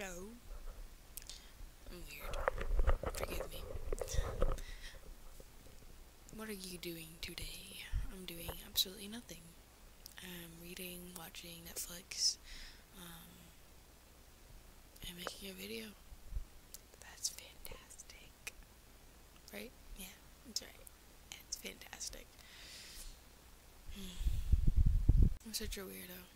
Hello. I'm weird. Forgive me. What are you doing today? I'm doing absolutely nothing. I'm reading, watching Netflix, and making a video. That's fantastic. Right? Yeah, that's right. It's fantastic. I'm such a weirdo.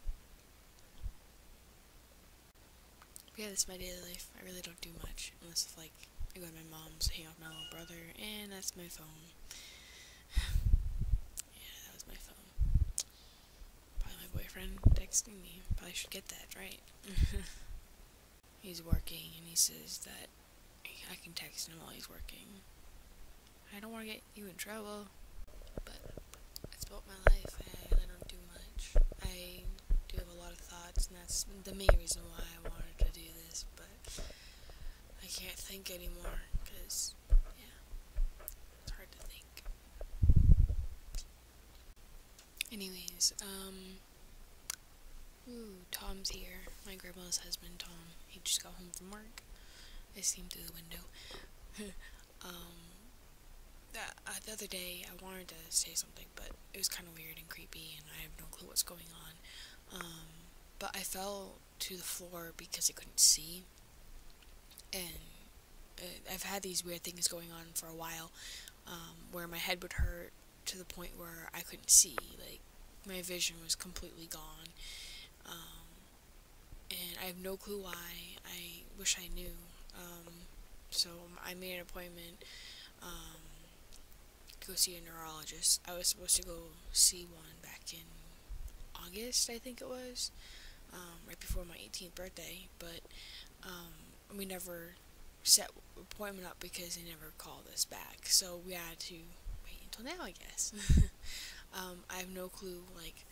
But yeah, that's my daily life. I really don't do much. Unless if, like, I go to my mom's, hang out with my little brother, and that's my phone. Yeah, that was my phone. Probably my boyfriend texting me. Probably should get that, right? He's working, and he says that I can text him while he's working. I don't want to get you in trouble, but that's about my life. I really don't do much. I do have a lot of thoughts, and that's the main reason why I wanted to do this, but I can't think anymore, because, yeah, it's hard to think. Anyways, Tom's here. My grandma's husband, Tom. He just got home from work. I see him through the window. The other day, I wanted to say something, but it was kind of weird and creepy, and I have no clue what's going on. But I fell to the floor because I couldn't see, and I've had these weird things going on for a while, where my head would hurt to the point where I couldn't see, like, my vision was completely gone, and I have no clue why. I wish I knew. So I made an appointment, to go see a neurologist. I was supposed to go see one back in August, I think it was, right before my 18th birthday, but we never set appointment up because they never called us back, so we had to wait until now, I guess. I have no clue, like,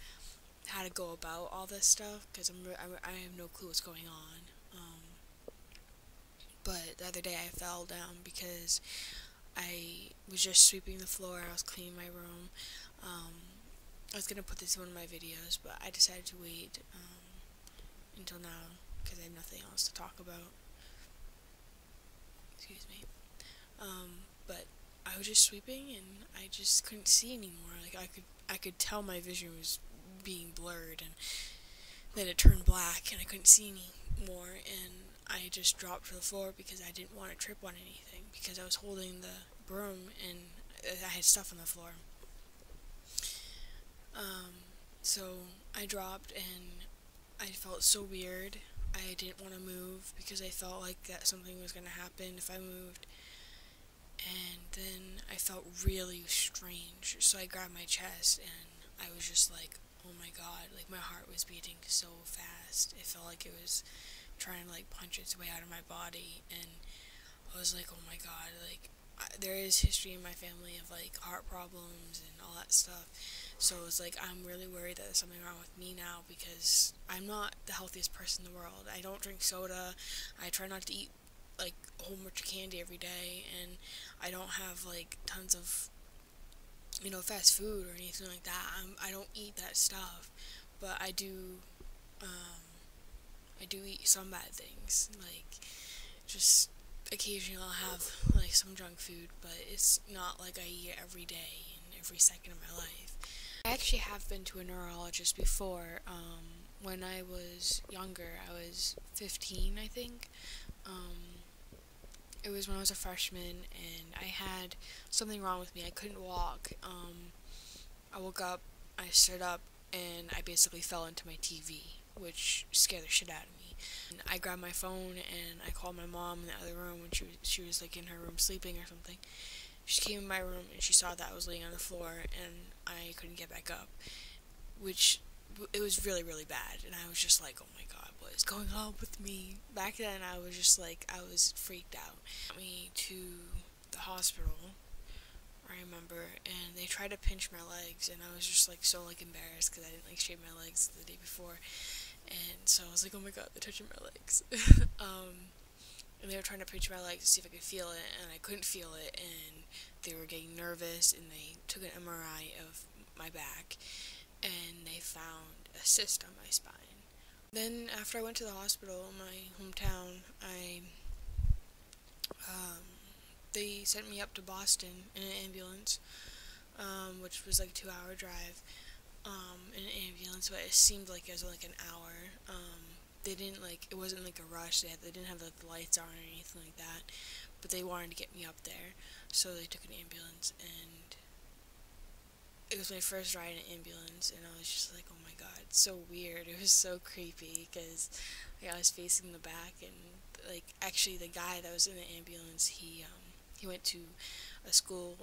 how to go about all this stuff, because I have no clue what's going on. But the other day I fell down because I was just sweeping the floor. I was cleaning my room. I was gonna put this in one of my videos, but I decided to wait until now because I have nothing else to talk about. Excuse me. But I was just sweeping and I just couldn't see anymore. Like, I could tell my vision was being blurred, and then it turned black and I couldn't see anymore, and I just dropped to the floor because I didn't want to trip on anything, because I was holding the broom and I had stuff on the floor. So I dropped and I felt so weird. I didn't want to move because I felt like that something was going to happen if I moved. And then I felt really strange, so I grabbed my chest and I was just like, oh my god, like my heart was beating so fast. It felt like it was trying to like punch its way out of my body, and I was like, oh my god, like there is history in my family of like heart problems and all that stuff. So it's like I'm really worried that there's something wrong with me now, because I'm not the healthiest person in the world. I don't drink soda. I try not to eat like a whole bunch of candy every day, and I don't have like tons of, you know, fast food or anything like that. I don't eat that stuff, but I do eat some bad things, like just occasionally I'll have like some junk food, but it's not like I eat it every day and every second of my life. I actually have been to a neurologist before. When I was younger, I was 15, I think. It was when I was a freshman, and I had something wrong with me. I couldn't walk. I woke up, I stood up, and I basically fell into my TV, which scared the shit out of me. And I grabbed my phone and I called my mom in the other room when she was like in her room sleeping or something. She came in my room and she saw that I was laying on the floor and I couldn't get back up, which it was really, really bad. And I was just like, oh my god, what is going on with me? Back then I was just like, I was freaked out. Got me to the hospital, I remember, and they tried to pinch my legs, and I was just like so like embarrassed because I didn't like shave my legs the day before, and so I was like, oh my god, they're touching my legs. And they were trying to pinch my legs to see if I could feel it, and I couldn't feel it, and they were getting nervous, and they took an MRI of my back, and they found a cyst on my spine. Then after I went to the hospital in my hometown, um, they sent me up to Boston in an ambulance, which was like a 2-hour drive, in an ambulance, but it seemed like it was like an hour. They didn't like, it wasn't like a rush. They didn't have like the lights on or anything like that, but they wanted to get me up there, so they took an ambulance, and it was my first ride in an ambulance, and I was just like, oh my god, it's so weird. It was so creepy because like, I was facing the back, and like actually the guy that was in the ambulance, he went to a school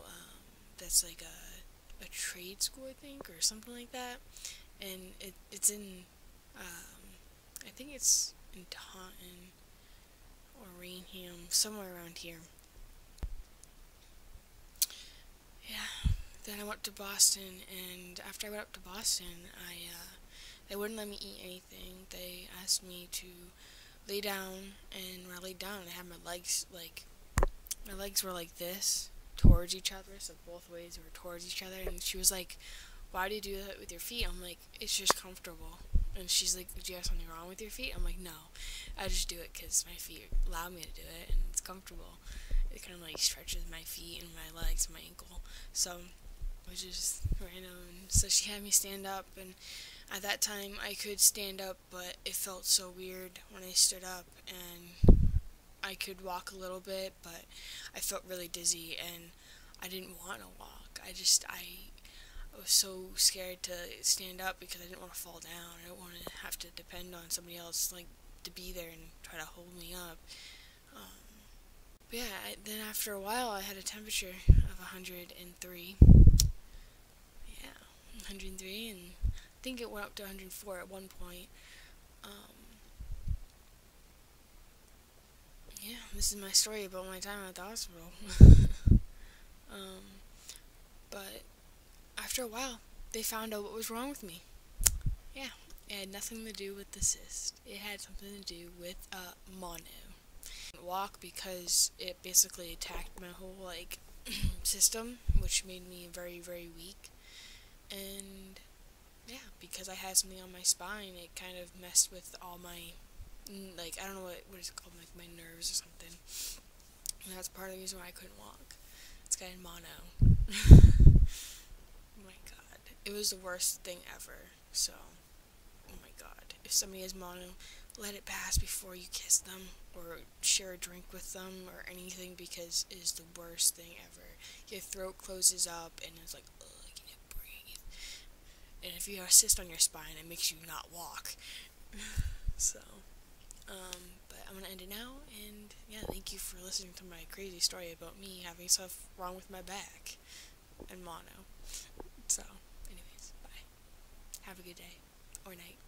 that's like a trade school, I think, or something like that, and it's in I think it's in Taunton or Rainham, somewhere around here. Yeah. Then I went to Boston, and after I went up to Boston, they wouldn't let me eat anything. They asked me to lay down, and when I laid down, I had my legs were like this towards each other, so both ways were towards each other. And she was like, "Why do you do that with your feet?" I'm like, "It's just comfortable." And she's like, "Do you have something wrong with your feet?" I'm like, "No, I just do it because my feet allow me to do it, and it's comfortable. It kind of like stretches my feet and my legs, and my ankle." So which is random. So she had me stand up, and at that time I could stand up, but it felt so weird when I stood up, and I could walk a little bit, but I felt really dizzy, and I didn't want to walk. I was so scared to stand up because I didn't want to fall down. I didn't want to have to depend on somebody else like to be there and try to hold me up. But yeah, then after a while I had a temperature of 103. Yeah, 103, and I think it went up to 104 at one point. Um, yeah, this is my story about my time at the hospital. um, but after a while, they found out what was wrong with me. Yeah, it had nothing to do with the cyst. It had something to do with mono. I couldn't walk because it basically attacked my whole like system, which made me very very weak. And yeah, because I had something on my spine, it kind of messed with all my like I don't know what is it called, like my nerves or something. And that's part of the reason why I couldn't walk. It's got mono. Oh my god, it was the worst thing ever. So, oh my god, if somebody has mono, let it pass before you kiss them or share a drink with them or anything, because it is the worst thing ever. Your throat closes up and it's like, ugh, I can't breathe. And if you have a cyst on your spine, it makes you not walk. So, but I'm gonna end it now, and yeah, thank you for listening to my crazy story about me having stuff wrong with my back and mono. So, anyways, bye. Have a good day or night.